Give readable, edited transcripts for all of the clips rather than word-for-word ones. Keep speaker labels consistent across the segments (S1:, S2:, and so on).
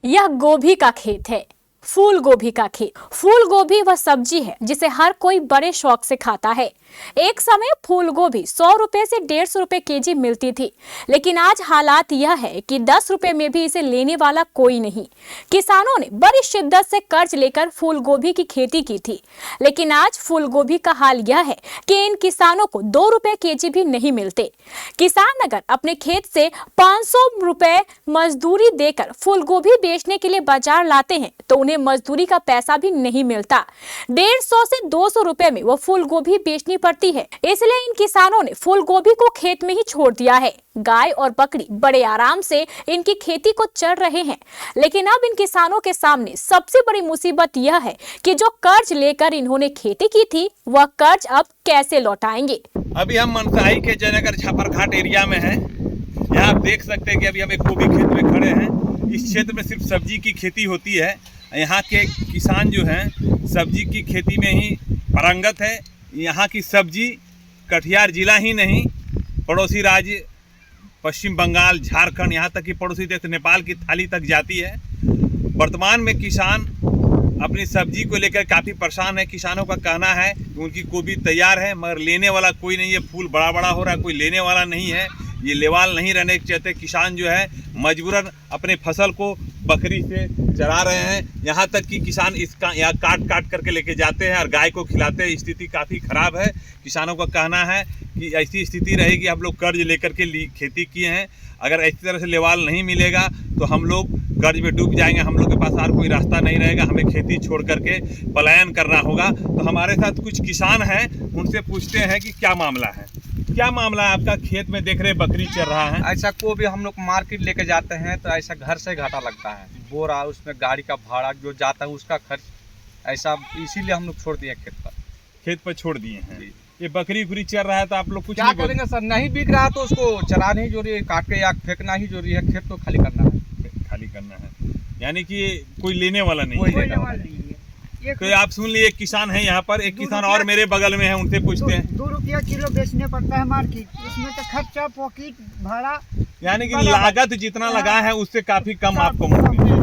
S1: यह गोभी का खेत है, फूल गोभी का खेत। फूल गोभी वह सब्जी है जिसे हर कोई बड़े शौक से खाता है। एक समय फूल गोभी 100 रुपए से 150 रुपए केजी मिलती थी, लेकिन आज हालात यह है कि 10 रुपए में भी इसे लेने वाला कोई नहीं। किसानों ने बड़ी शिद्दत से कर्ज लेकर फूल गोभी की खेती की थी, लेकिन आज फूल गोभी का हाल यह है कि इन किसानों को 2 रुपए केजी भी नहीं मिलते। किसान अगर अपने खेत से 500 रुपए मजदूरी देकर फूल गोभी बेचने के लिए बाजार लाते हैं तो उन्हें मजदूरी का पैसा भी नहीं मिलता। 150 से 200 रुपए में वो फूल गोभी बेचनी पड़ती है। इसलिए इन किसानों ने फूल गोभी को खेत में ही छोड़ दिया है। गाय और बकरी बड़े आराम से इनकी खेती को चल रहे हैं, लेकिन अब इन किसानों के सामने सबसे बड़ी मुसीबत यह है कि जो कर्ज लेकर इन्होंने खेती की थी वह कर्ज अब कैसे लौटाएंगे।
S2: अभी हम मनसाही के जयनगर छापरघाट एरिया में हैं। यहाँ आप देख सकते हैं कि अभी हम एक गोभी खेत में खड़े हैं। इस क्षेत्र में सिर्फ सब्जी की खेती होती है। यहाँ के किसान जो हैं सब्जी की खेती में ही पारंगत है। यहाँ की सब्जी कटिहार जिला ही नहीं, पड़ोसी राज्य पश्चिम बंगाल, झारखंड, यहाँ तक कि पड़ोसी देश नेपाल की थाली तक जाती है। वर्तमान में किसान अपनी सब्जी को लेकर काफ़ी परेशान है। किसानों का कहना है कि उनकी गोभी तैयार है मगर लेने वाला कोई नहीं है। फूल बड़ा बड़ा हो रहा है, कोई लेने वाला नहीं है। ये लेवाल नहीं रहने के चलते किसान जो है मजबूरन अपने फसल को बकरी से चरा रहे हैं। यहाँ तक कि किसान इसका यहाँ काट काट करके लेके जाते हैं और गाय को खिलाते हैं। स्थिति काफ़ी ख़राब है। किसानों का कहना है कि ऐसी स्थिति रहेगी, हम लोग कर्ज लेकर के खेती किए हैं, अगर ऐसी तरह से लेवाल नहीं मिलेगा तो हम लोग कर्ज में डूब जाएंगे। हम लोग के पास और कोई रास्ता नहीं रहेगा, हमें खेती छोड़ करके पलायन करना होगा। तो हमारे साथ कुछ किसान हैं, उनसे पूछते हैं कि क्या मामला है। क्या मामला है आपका? खेत में देख रहे बकरी चर रहा है।
S3: ऐसा को भी हम लोग मार्केट लेके जाते हैं तो ऐसा घर से घाटा लगता है। बोरा उसमें गाड़ी का भाड़ा जो जाता है उसका खर्च, ऐसा इसीलिए हम लोग छोड़ दिए खेत पर छोड़ दिए हैं। ये बकरी उकरी चर रहा है तो आप लोग कुछ क्या करेंगे सर? नहीं बिक रहा तो उसको चराना ही जरूरी है, काट के या फेंकना ही जरूरी है। खेत तो खाली करना है,
S2: यानी कि कोई लेने वाला नहीं है। तो आप सुन लिए, एक किसान है यहाँ पर, एक किसान और मेरे बगल में है, उनसे पूछते हैं।
S4: 2 रुपया किलो बेचने पड़ता है मार्केट, उसमें तो खर्चा पॉकेट भाड़ा,
S2: यानी कि लागत जितना लगा है उससे काफी कम आपको मिलती है।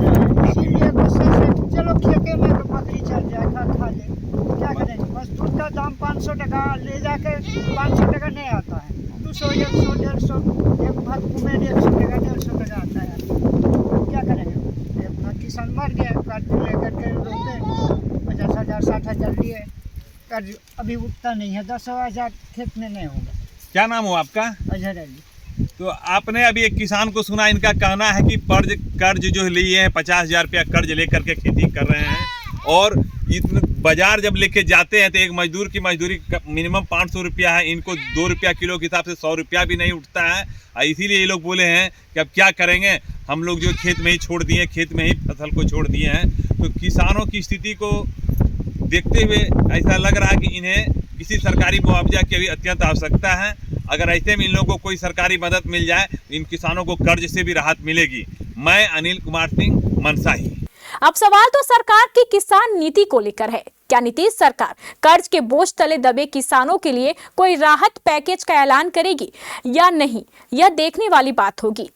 S4: चलो खेते में तो बकरी चल जाए, खा ले, क्या करेंगे। बस दूध का दाम 500 टका ले जाके 500 टका नहीं आता है। 200, 100, 150 एक भाग में 100 टका 150 टका आता है। क्या करेंगे? अपना किसान मर गया, कर्ज लेकर के रोते 50,000 60,000 लिए, कर्ज अभी उठता नहीं है। 10,000 खेत में नहीं होगा।
S2: क्या नाम हो आपका?
S4: अजहर अली।
S2: तो आपने अभी एक किसान को सुना, इनका कहना है कि कर्ज जो लिए हैं 50,000 रुपया कर्ज लेकर के खेती कर रहे हैं, और बाजार जब लेके जाते हैं तो एक मजदूर की मजदूरी मिनिमम 500 रुपया है। इनको 2 रुपया किलो के हिसाब से 100 रुपया भी नहीं उठता है। इसीलिए ये लोग बोले हैं कि अब क्या करेंगे, हम लोग जो खेत में ही छोड़ दिए, खेत में ही फसल को छोड़ दिए हैं। तो किसानों की स्थिति को देखते हुए ऐसा लग रहा है कि इन्हें किसी सरकारी मुआवजा की अभी अत्यंत आवश्यकता है। अगर ऐसे में इन लोगों को कोई सरकारी मदद मिल जाए तो इन किसानों को कर्ज से भी राहत मिलेगी। मैं अनिल कुमार सिंह, मनसाही।
S1: अब सवाल तो सरकार की किसान नीति को लेकर है। क्या नीतीश सरकार कर्ज के बोझ तले दबे किसानों के लिए कोई राहत पैकेज का ऐलान करेगी या नहीं, यह देखने वाली बात होगी।